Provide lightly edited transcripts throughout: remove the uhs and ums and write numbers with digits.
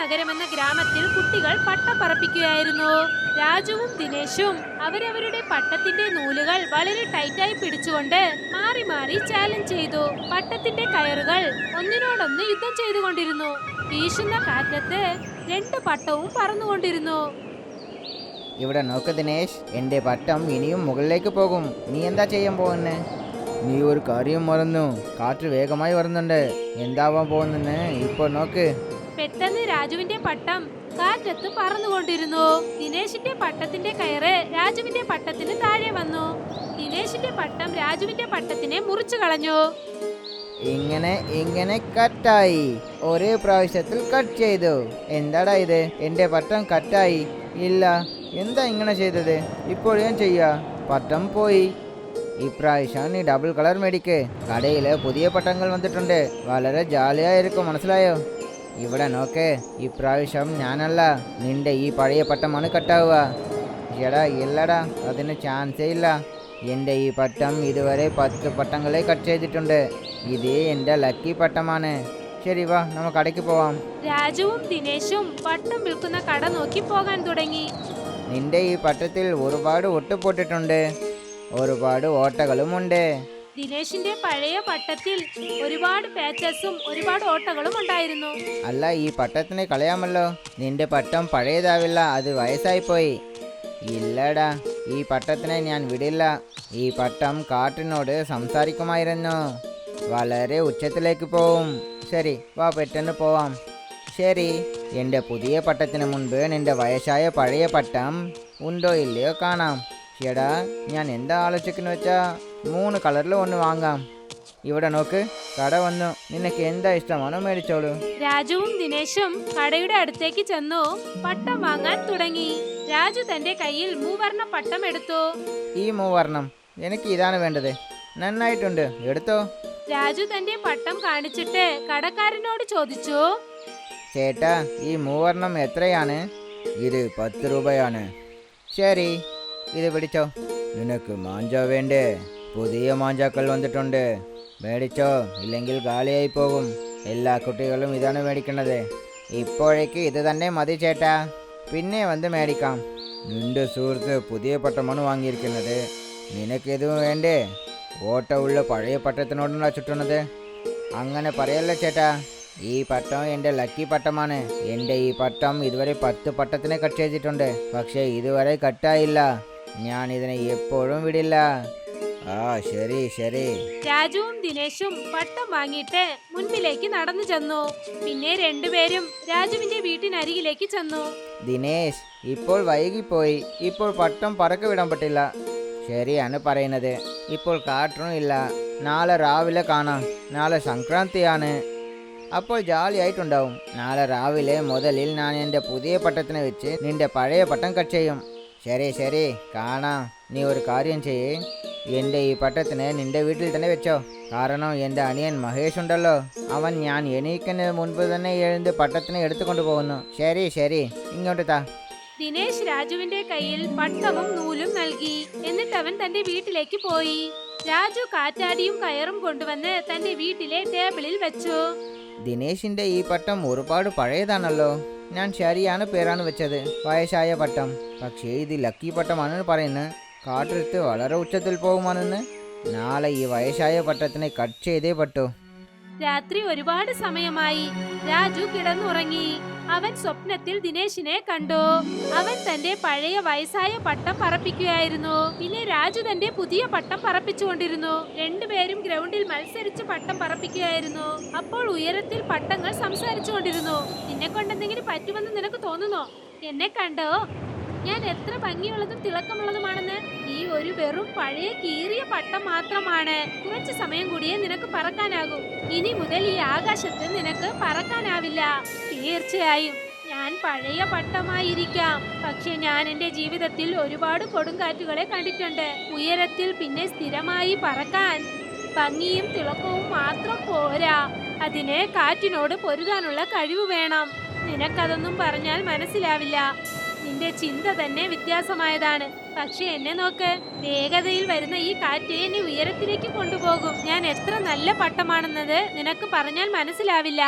നഗരം എന്ന ഗ്രാമത്തിൽ കുട്ടികൾ പട്ടം പറപ്പിക്കുകയായിരുന്നു. രാജുവും ദിനേശും അവരവരുടെ പട്ടത്തിന്റെ നൂലുകൾ വളരെ ടൈറ്റായി പിടിച്ചുകൊണ്ട് മാറി മാറി ചാലഞ്ച് ചെയ്തു. പട്ടത്തിന്റെ കയറുകൾ ഒന്നിനോടൊന്ന് യുദ്ധം ചെയ്തുകൊണ്ടിരുന്നു. വീശുന്ന കാറ്റത്ത് രണ്ട് പട്ടവും പറന്നുകൊണ്ടിരുന്നു. ഇവിടെ നോക്ക് ദിനേശ്, എൻ്റെ പട്ടം ഇനിയും മുകളിലേക്ക് പോകും. നീ എന്താ ചെയ്യാൻ പോകുന്നേ? നീ ഒരു കാര്യം മറന്നു. കാറ്റ് വേഗമായി വരുന്നുണ്ട്. എന്താവാൻ പോകുന്നെന്ന് ഇപ്പോൾ നോക്ക്. പെട്ടെന്ന് രാജുവിന്റെ പട്ടം കാറ്റത്ത് പറന്നുകൊണ്ടിരുന്നു. ദിനേശിന്റെ പട്ടത്തിന്റെ കയറ് രാജുവിന്റെ പട്ടത്തിന് താഴെ വന്നു. ദിനേശിന്റെ പട്ടം രാജുവിന്റെ പട്ടത്തിനെ മുറിച്ചു കളഞ്ഞു. ഇങ്ങനെ കട്ടായി. ഒരേ പ്രാവശ്യത്തിൽ കട്ട് ചെയ്തു. എന്താടാ ഇത്? എൻ്റെ പട്ടം കട്ടായി. ഇല്ല, എന്താ ഇങ്ങനെ ചെയ്തത്? ഇപ്പോൾ ഞാൻ ചെയ്യാ? പട്ടം പോയി. ഇപ്രാവശ്യം നീ ഡബിൾ കളർ മേടിക്ക്. കടയിൽ പുതിയ പട്ടങ്ങൾ വന്നിട്ടുണ്ട്. വളരെ ജാലിയായിരിക്കും, മനസ്സിലായോ? ഇവിടെ നോക്ക്, ഇപ്രാവശ്യം ഞാനല്ല, നിന്റെ ഈ പഴയ പട്ടമാണ് കട്ടാവുക. എടാ ഇല്ലടാ, അതിന് ചാൻസേ ഇല്ല. എൻ്റെ ഈ പട്ടം ഇതുവരെ 10 പട്ടങ്ങളെ കട്ട് ചെയ്തിട്ടുണ്ട്. ഇത് എൻ്റെ ലക്കി പട്ടമാണ്. ശരി, വാ നമുക്ക് കടയ്ക്ക് പോവാം. രാജുവും ദിനേശും പട്ടം വിൽക്കുന്ന കട നോക്കി പോകാൻ തുടങ്ങി. നിന്റെ ഈ പട്ടത്തിൽ ഒരുപാട് ഒട്ടുപൊട്ടിട്ടുണ്ട്, ഒരുപാട് ഓട്ടകളുമുണ്ട്. ദിനേശിന്റെ പഴയ പട്ടത്തിൽ ഒരുപാട് പാച്ചസും ഒരുപാട് ഓട്ടകളും ഉണ്ടായിരുന്നു. അല്ല, ഈ പട്ടത്തിനെ കളയാമല്ലോ. നിന്റെ പട്ടം പഴയതാവില്ല, അത് വയസ്സായിപ്പോയി. ഇല്ലടാ, ഈ പട്ടത്തിനെ ഞാൻ വിടില്ല. ഈ പട്ടം കാട്ടിനോട് സംസാരിക്കുമായിരുന്നു. വളരെ ഉച്ചത്തിലേക്ക് പോവും. ശരി, വാ പെട്ടെന്ന് പോവാം. ശരി, എൻ്റെ പുതിയ പട്ടത്തിന് മുൻപ് നിന്റെ വയസ്സായ പഴയ പട്ടം ഉണ്ടോ ഇല്ലയോ കാണാം. ചേടാ, ഞാൻ എന്താ ആലോചിക്കുന്നു വെച്ചാ 3 കളറിൽ ഒന്ന് വാങ്ങാം. ഇവിടെ നോക്ക്, കട വന്നു. നിനക്ക് എന്താ ഇഷ്ടമാണോ മേടിച്ചോളൂ. രാജുവും ദിനേശും കടയുടെ അടുത്തേക്ക് ചെന്നു പട്ടം വാങ്ങാൻ തുടങ്ങി. രാജു തന്റെ കയ്യിൽ 3 വർണ്ണ പട്ടം എടുത്തു. ഈ 3 വർണ്ണം എനിക്ക് ഇതാണ് വേണ്ടത്. നന്നായിട്ടുണ്ട്, എടുത്തോ. രാജു തന്റെ പട്ടം കാണിച്ചിട്ട് കടക്കാരനോട് ചോദിച്ചു, ചേട്ടാ, ഈ 3 വർണ്ണം എത്രയാണ്? ഇത് 10 രൂപയാണ്. ശരി, ഇത് പിടിച്ചോ. നിനക്ക് മാഞ്ച വേണ്ടേ? പുതിയ മാഞ്ചാക്കൾ വന്നിട്ടുണ്ട്, മേടിച്ചോ, ഇല്ലെങ്കിൽ ഗാലിയായി പോകും. എല്ലാ കുട്ടികളും ഇതാണ് മേടിക്കുന്നത്. ഇപ്പോഴേക്ക് ഇത് തന്നെ മതി ചേട്ടാ, പിന്നെ വന്ന് മേടിക്കാം. നിന്റെ സുഹൃത്ത് പുതിയ പട്ടമാണ് വാങ്ങിയിരിക്കുന്നത്, നിനക്കിത് വേണ്ടേ? ഓട്ടമുള്ള പഴയ പട്ടത്തിനോടാണ് ചുറ്റുന്നത്. അങ്ങനെ പറയല്ലേ ചേട്ടാ, ഈ പട്ടം എൻ്റെ ലക്കി പട്ടമാണ്. എൻ്റെ ഈ പട്ടം ഇതുവരെ 10 പട്ടത്തിനെ കട്ട് ചെയ്തിട്ടുണ്ട്, പക്ഷേ ഇതുവരെ കട്ടായില്ല. ഞാൻ ഇതിനെ എപ്പോഴും വിടില്ല. ആ ശരി ശരി. രാജുവും ദിനേശും പട്ടം വാങ്ങിയിട്ട് മുൻപിലേക്ക് നടന്നു ചെന്നു. പിന്നെ രണ്ടുപേരും രാജുവിന്റെ വീട്ടിനരികിലേക്ക് ചെന്നു. ദിനേശ്, ഇപ്പോൾ വൈകിപ്പോയി. ഇപ്പോൾ പട്ടം പറക്ക വിടാൻ പറ്റില്ല. ശരിയാണ് പറയുന്നത്. ഇപ്പോൾ കാറ്റൊന്നും ഇല്ല. നാളെ രാവിലെ കാണാം. നാളെ സംക്രാന്തിയാണ്, അപ്പോൾ ജാലിയായിട്ടുണ്ടാവും. നാളെ രാവിലെ മുതലിൽ ഞാൻ എൻ്റെ പുതിയ പട്ടത്തിനെ വെച്ച് നിന്റെ പഴയ പട്ടം കട്ട് ചെയ്യും. ശരി ശരി, കാണാം. നീ ഒരു കാര്യം ചെയ്യേ, എൻ്റെ ഈ പട്ടത്തിനെ നിന്റെ വീട്ടിൽ തന്നെ വെച്ചോ. കാരണം എൻ്റെ അനിയൻ മഹേഷ് ഉണ്ടല്ലോ, അവൻ ഞാൻ എണീക്കുന്നതിന് മുൻപ് തന്നെ എഴുந்து പട്ടത്തിനെ എടുത്തുകൊണ്ട് പോകുന്നു. ശരി ശരി, ഇങ്ങോട്ട് താ. ദിനേശ് രാജുവിന്റെ കയ്യിൽ പട്ടവും നൂലും നൽകി. എന്നിട്ട് അവൻ തന്റെ വീട്ടിലേക്ക് പോയി. രാജു കാറ്റാടിയും കയറും കൊണ്ടുവന്ന് തന്റെ വീട്ടിലെ ടേബിളിൽ വെച്ചു. ദിനേശിന്റെ ഈ പട്ടം ഒരുപാട് പഴയതാണല്ലോ. ഞാൻ ശരിയാണ് പേരാണ് വെച്ചത്, വയസ്സായ പട്ടം. പക്ഷേ ഇത് ലക്കി പട്ടമാണെന്ന് പറയുന്നത്. കാറ്റെടുത്ത് വളരെ ഉച്ചത്തിൽ പോകുമാണെന്ന്. നാളെ ഈ വയസ്സായ പട്ടത്തിനെ കട്ട് ചെയ്തേ പറ്റൂ. രാത്രി ഒരുപാട് സമയമായി. രാജു കിടന്നുറങ്ങി. അവൻ സ്വപ്നത്തിൽ ദിനേശിനെ കണ്ടു. അവൻ തന്റെ പഴയ വയസ്സായ പട്ടം പറപ്പിക്കുകയായിരുന്നു. പിന്നെ രാജു തന്റെ പുതിയ പട്ടം പറപ്പിച്ചുകൊണ്ടിരുന്നു. രണ്ടുപേരും ഗ്രൗണ്ടിൽ മത്സരിച്ച് പട്ടം പറപ്പിക്കുകയായിരുന്നു. അപ്പോൾ ഉയരത്തിൽ പട്ടങ്ങൾ സംസാരിച്ചുകൊണ്ടിരുന്നു. നിന്നെ കൊണ്ടെന്തെങ്കിലും പറ്റുമെന്ന് നിനക്ക് തോന്നുന്നോ? എന്നെ കണ്ടോ? ഞാൻ എത്ര ഭംഗിയുള്ളതും തിളക്കമുള്ളതുമാണെന്ന്. ഈ ഒരു വെറും പഴയ കീറിയ പട്ടം മാത്രമാണ്. കുറച്ചു സമയം കൂടിയേ നിനക്ക് പറക്കാനാകൂ. ഇനി മുതൽ ഈ ആകാശത്ത് നിനക്ക് പറക്കാനാവില്ല. തീർച്ചയായും ഞാൻ പഴയ പട്ടമായിരിക്കാം, പക്ഷെ ഞാൻ എൻ്റെ ജീവിതത്തിൽ ഒരുപാട് കൊടുങ്കാറ്റുകളെ കണ്ടിട്ടുണ്ട്. ഉയരത്തിൽ പിന്നെ സ്ഥിരമായി പറക്കാൻ ഭംഗിയും തിളക്കവും മാത്രം പോരാ, അതിന് കാറ്റിനോട് പൊരുതാനുള്ള കഴിവ് വേണം. നിനക്കതൊന്നും പറഞ്ഞാൽ മനസ്സിലാവില്ല. നിന്റെ ചിന്ത തന്നെ വ്യത്യാസമായതാണ്. പക്ഷെ എന്നെ നോക്ക്, വേഗതയിൽ വരുന്ന ഈ കാറ്റ് എന്നെ ഉയരത്തിലേക്ക് കൊണ്ടുപോകും. ഞാൻ എത്ര നല്ല പട്ടമാണെന്നത് നിനക്ക് പറഞ്ഞാൽ മനസ്സിലാവില്ല.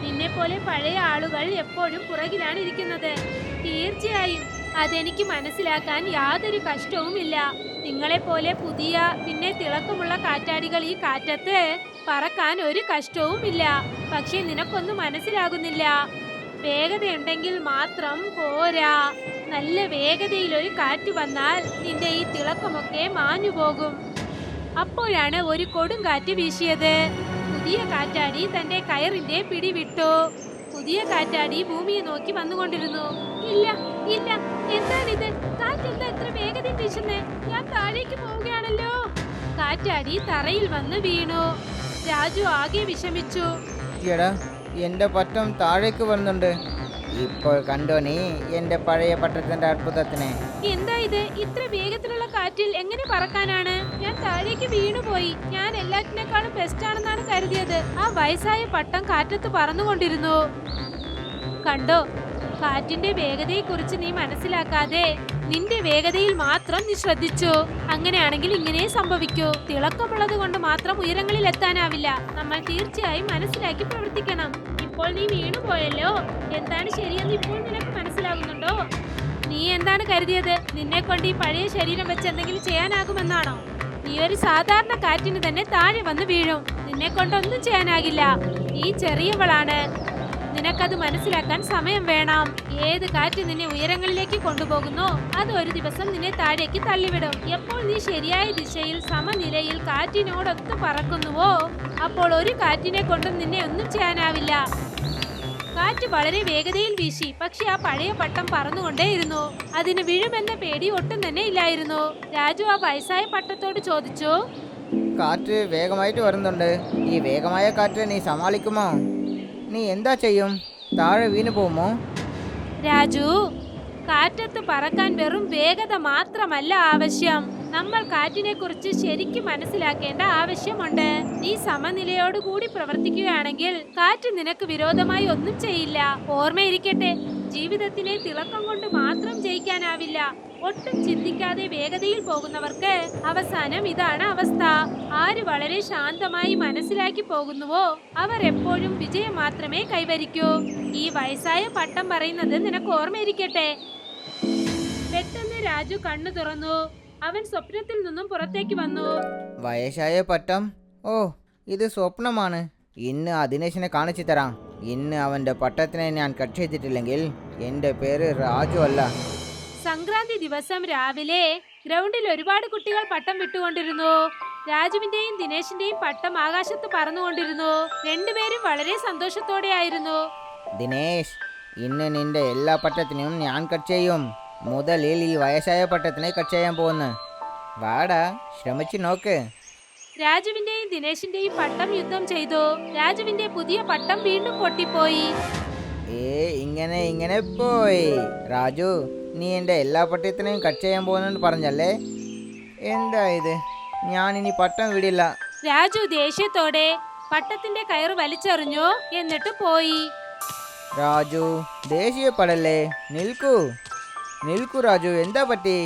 നിന്നെ പോലെ പഴയ ആളുകൾ എപ്പോഴും പുറകിലാണ് ഇരിക്കുന്നത്. തീർച്ചയായും അതെനിക്ക് മനസ്സിലാക്കാൻ യാതൊരു കഷ്ടവുമില്ല. നിങ്ങളെപ്പോലെ പുതിയ പിന്നെ തിളക്കമുള്ള കാറ്റാടികൾ ഈ കാറ്റത്ത് പറക്കാൻ ഒരു കഷ്ടവുമില്ല. പക്ഷെ നിനക്കൊന്നും മനസ്സിലാകുന്നില്ല. വേഗതയുണ്ടെങ്കിൽ മാത്രം പോരാ. നല്ല വേഗതയിൽ ഒരു കാറ്റ് വന്നാൽ നിന്റെ ഈ തിളക്കമൊക്കെ മാഞ്ഞു പോകും. അപ്പോഴാണ് ഒരു കൊടുങ്കാറ്റ് വീശിയത്. പുതിയ കാറ്റാടി തന്റെ കയറിന്റെ പിടി വിട്ടു. പുതിയ കാറ്റാടി ഭൂമിയെ നോക്കി വന്നുകൊണ്ടിരുന്നു. ഇല്ല ഇല്ല, എന്താണിത്? കാറ്റെന്താ ഇത്ര വേഗതയിൽ വീശുന്നേ? ഞാൻ താഴേക്ക് പോവുകയാണല്ലോ. കാറ്റാടി തറയിൽ വന്ന് വീണു. രാജു ആകെ വിഷമിച്ചു. എടാ, എൻ്റെ പട്ടം താഴേക്ക് വരുന്നുണ്ട്. ഇപ്പോൾ കണ്ടോ നീ എൻ്റെ പഴയ പട്ടത്തിൻ്റെ അത്ഭുതത്തിനെ? എന്താ ഇത്? ഇത്ര വേഗത്തിലുള്ള കാറ്റിൽ എങ്ങനെ പറക്കാനാണ്? ഞാൻ താഴേക്ക് വീണുപോയി. ഞാൻ എല്ലാറ്റിനേക്കാളും ബെസ്റ്റ് ആണെന്നാണ് കരുതിയത്. ആ വയസ്സായ പട്ടം കാറ്റത്ത് പറന്നുകൊണ്ടിരുന്നു. കണ്ടോ, കാറ്റിന്റെ വേഗതയെക്കുറിച്ച് നീ മനസ്സിലാക്കാതെ നിന്റെ വേഗതയിൽ മാത്രം നീ ശ്രദ്ധിച്ചു. അങ്ങനെയാണെങ്കിൽ ഇങ്ങനെ സംഭവിക്കൂ. തിളക്കമുള്ളത് കൊണ്ട് മാത്രം ഉയരങ്ങളിൽ എത്താനാവില്ല. നമ്മൾ തീർച്ചയായും മനസ്സിലാക്കി പ്രവർത്തിക്കണം. ഇപ്പോൾ നീ വീണുപോയല്ലോ. എന്താണ് ശരിയെന്ന് ഇപ്പോൾ നിനക്ക് മനസ്സിലാകുന്നുണ്ടോ? നീ എന്താണ് കരുതിയത്? നിന്നെ കൊണ്ട് ഈ പഴയ ശരീരം വെച്ച് എന്തെങ്കിലും ചെയ്യാനാകുമെന്നാണോ? നീ ഒരു സാധാരണ കാറ്റിന് തന്നെ താഴെ വന്ന് വീഴും. നിന്നെ കൊണ്ടൊന്നും ചെയ്യാനാകില്ല. നീ ചെറിയവളാണ്. നിനക്കത് മനസ്സിലാക്കാൻ സമയം വേണം. ഏത് കാറ്റ് നിന്നെ ഉയരങ്ങളിലേക്ക് കൊണ്ടുപോകുന്നോ അത് ഒരു ദിവസം നിന്നെ താഴേക്ക് തള്ളിവിടും. എപ്പോൾ നീ ശരിയായ ദിശയിൽ സമനിലയിൽ കാറ്റിനോടൊത്ത് പറക്കുന്നുവോ അപ്പോൾ ഒരു കാറ്റിനെ കൊണ്ടും നിന്നെ ഒന്നും ചെയ്യാനാവില്ല. കാറ്റ് വളരെ വേഗതയിൽ വീശി. പക്ഷെ ആ പഴയ പട്ടം പറന്നുകൊണ്ടേയിരുന്നു. അതിന് വീഴുമെന്ന പേടി ഒട്ടും തന്നെ ഇല്ലായിരുന്നു. രാജു ആ വയസ്സായ പട്ടത്തോട് ചോദിച്ചു, കാറ്റ് വേഗമായിട്ട് വരുന്നുണ്ട്. ഈ വേഗമായ കാറ്റ് നീ സമാളിക്കുമോ? നീ എന്താ ചെയ്യും? താഴെ വീണു പോകുമോ? രാജു, കാറ്റത്ത് പറക്കാൻ വെറും വേഗത മാത്രമല്ല ആവശ്യം. നമ്മൾ കാറ്റിനെ കുറിച്ച് ശരിക്കും മനസ്സിലാക്കേണ്ട ആവശ്യമുണ്ട്. നീ സമനിലയോടുകൂടി പ്രവർത്തിക്കുകയാണെങ്കിൽ കാറ്റ് നിനക്ക് വിരോധമായി ഒന്നും ചെയ്യില്ല. ഓർമ്മയിരിക്കട്ടെ, ജീവിതത്തിനെ തിളക്കം കൊണ്ട് മാത്രം ജയിക്കാനാവില്ല. ഒട്ടും ചിന്തിക്കാതെ വേഗതയിൽ പോകുന്നവർക്ക് അവസാനം ഇതാണ് അവസ്ഥ. ആര് വളരെ ശാന്തമായി മനസ്സിലാക്കി പോകുന്നുവോ അവർ എപ്പോഴും വിജയം മാത്രമേ കൈവരിക്കൂ. ഈ വയസ്സായ പട്ടം പറയുന്നത് നിനക്ക് ഓർമ്മയിരിക്കട്ടെ. പെട്ടെന്ന് രാജു കണ്ണു തുറന്നു. അവൻ സ്വപ്നത്തിൽ നിന്നും പുറത്തേക്ക് വന്നു. വയസ്സായ പട്ടം? ഓ, ഇത് സ്വപ്നമാണ്. ഇന്ന് ആ ദിനേശിനെ കാണിച്ചു തരാം. ഇന്ന് അവൻ്റെ പട്ടത്തിനെ ഞാൻ കട്ട് ചെയ്തിട്ടില്ലെങ്കിൽ എൻ്റെ പേര് രാജു അല്ല. സംക്രാന്തി ദിവസം രാവിലെ ഗ്രൗണ്ടിൽ ഒരുപാട് കുട്ടികൾ പട്ടം വിട്ടുകൊണ്ടിരുന്നു. രാജുവിന്റെയും ദിനേശിന്റെയും പട്ടം ആകാശത്ത് പറന്നുകൊണ്ടിരുന്നു. രണ്ടുപേരും വളരെ സന്തോഷത്തോടെയായിരുന്നു. ദിനേശ്, ഇന്ന് നിന്റെ എല്ലാ പട്ടത്തിനും ഞാൻ കട്ട് ചെയ്യും. മുതലിൽ ഈ വയസ്സായ പട്ടത്തിനെ കട്ട് ചെയ്യാൻ പോകുന്നു. വാടാ, ശ്രമിച്ചു നോക്ക്. രാജുവിന്റെയും ദിനേശിന്റെയും പട്ടം യുദ്ധം ചെയ്തു. രാജുവിന്റെ പുതിയ പട്ടം വീണ്ടും പൊട്ടിപ്പോയി. ഇങ്ങനെ പോയി. രാജു, നീ എൻ്റെ എല്ലാ പട്ടത്തിനെയും കട്ട് ചെയ്യാൻ പോകുന്നെന്ന് പറഞ്ഞല്ലേ? എന്താ ഇത്? ഞാനിനി പട്ടം വിടില്ല. രാജു ദേഷ്യത്തോടെ പട്ടത്തിന്റെ കയറ് വലിച്ചെറിഞ്ഞു. എന്നിട്ട് പോയി. രാജു, ദേഷ്യപ്പെടല്ലേ. നിൽക്കൂ രാജു, എന്താ പറ്റി?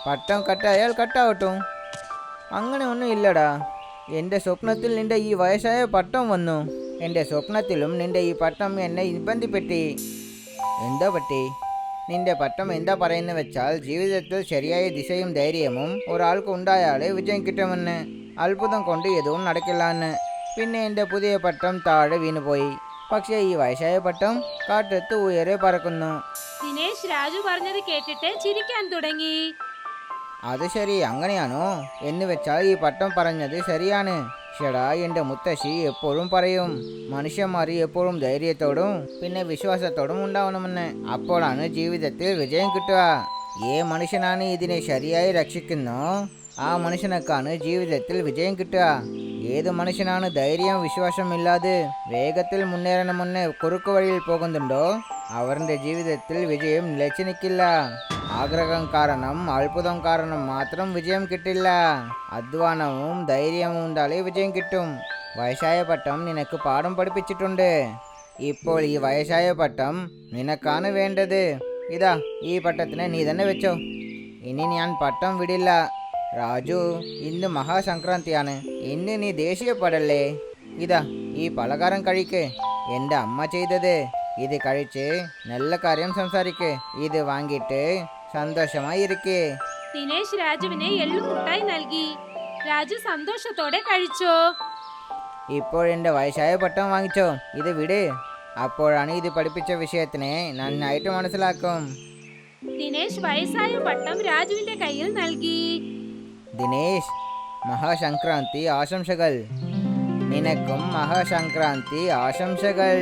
പട്ടം കട്ടായാൽ കട്ടാവട്ടും. അങ്ങനെ ഒന്നും ഇല്ലടാ. എൻ്റെ സ്വപ്നത്തിൽ നിന്റെ ഈ വയസ്സായ പട്ടം വന്നു. എൻ്റെ സ്വപ്നത്തിലും നിന്റെ ഈ പട്ടം എന്നെ ബന്ധിപ്പെട്ടി. എന്താ പറ്റി? നിന്റെ പട്ടം എന്താ പറയുന്നത് വെച്ചാൽ ജീവിതത്തിൽ ശരിയായ ദിശയും ധൈര്യവും ഒരാൾക്ക് ഉണ്ടായാലേ വിജയം കിട്ടുമെന്ന്. അത്ഭുതം കൊണ്ട് എതുവും നടക്കില്ല. പിന്നെ എൻ്റെ പുതിയ പട്ടം താഴെ വീണുപോയി. പക്ഷേ ഈ വയസ്സായ പട്ടം കാറ്റത്ത് ഉയരെ പറക്കുന്നു. ദിനേശ് രാജു പറഞ്ഞത് കേട്ടിട്ട് ചിരിക്കാൻ തുടങ്ങി. അത് ശരി, അങ്ങനെയാണോ? എന്ന് വെച്ചാൽ ഈ പട്ടം പറഞ്ഞത് ശരിയാണ്. ഷെടാ, എൻ്റെ മുത്തശ്ശി എപ്പോഴും പറയും, മനുഷ്യന്മാർ എപ്പോഴും ധൈര്യത്തോടും പിന്നെ വിശ്വാസത്തോടും ഉണ്ടാവണമെന്ന്. അപ്പോഴാണ് ജീവിതത്തിൽ വിജയം കിട്ടുക. മനുഷ്യനാണ് ഇതിനെ ശരിയായി രക്ഷിക്കുന്നോ ആ മനുഷ്യനൊക്കെയാണ് ജീവിതത്തിൽ വിജയം കിട്ടുക. ഏത് മനുഷ്യനാണ് ധൈര്യം വിശ്വാസമില്ലാതെ വേഗത്തിൽ മുന്നേറണമെന്ന് കുറുക്കു വഴിയിൽ പോകുന്നുണ്ടോ അവരുടെ ജീവിതത്തിൽ വിജയം നിലച്ചു നിൽക്കില്ല. ആഗ്രഹം കാരണം അത്ഭുതം കാരണം മാത്രം വിജയം കിട്ടില്ല. അധ്വാനവും ധൈര്യവും ഉണ്ടാലേ വിജയം കിട്ടും. വയസ്സായ പട്ടം നിനക്ക് പാഠം പഠിപ്പിച്ചിട്ടുണ്ട്. ഇപ്പോൾ ഈ വയസ്സായ പട്ടം നിനക്കാണ് വേണ്ടത്. ഇതാ, ഈ പട്ടത്തിനെ നീ തന്നെ വെച്ചോ. ഇനി ഞാൻ പട്ടം വിടില്ല. രാജു, ഇന്ന് മഹാസംക്രാന്തിയാണ്. ഇന്ന് നീ ദേഷ്യപ്പെടല്ലേ. ഇതാ, ഈ പലഹാരം കഴിക്ക്. എൻ്റെ അമ്മ ചെയ്തത്. ഇത് കഴിച്ച് നല്ല കാര്യം സംസാരിക്ക്. ഇത് വാങ്ങിയിട്ട് സന്തോഷമായി ഇരിക്കേ. ദിനേശ് രാജുവിനെ എള്ളുമുട്ടായി നൽകി. രാജു സന്തോഷത്തോടെ കഴിച്ചു. ഇപ്പോഴെൻ്റെ വയസ്സായ പട്ടം വാങ്ങിച്ചോ. ഇത് വിട്. അപ്പോഴാണ് ഇത് പഠിപ്പിച്ച വിഷയത്തിനെ നന്നായിട്ട് മനസ്സിലാക്കും. ദിനേശ് വയസ്സായ പട്ടം രാജുവിന്റെ കയ്യിൽ നൽകി. ദിനേശ്, മഹാസംക്രാന്തി ആശംസകൾ. നിനക്കും മഹാസംക്രാന്തി ആശംസകൾ.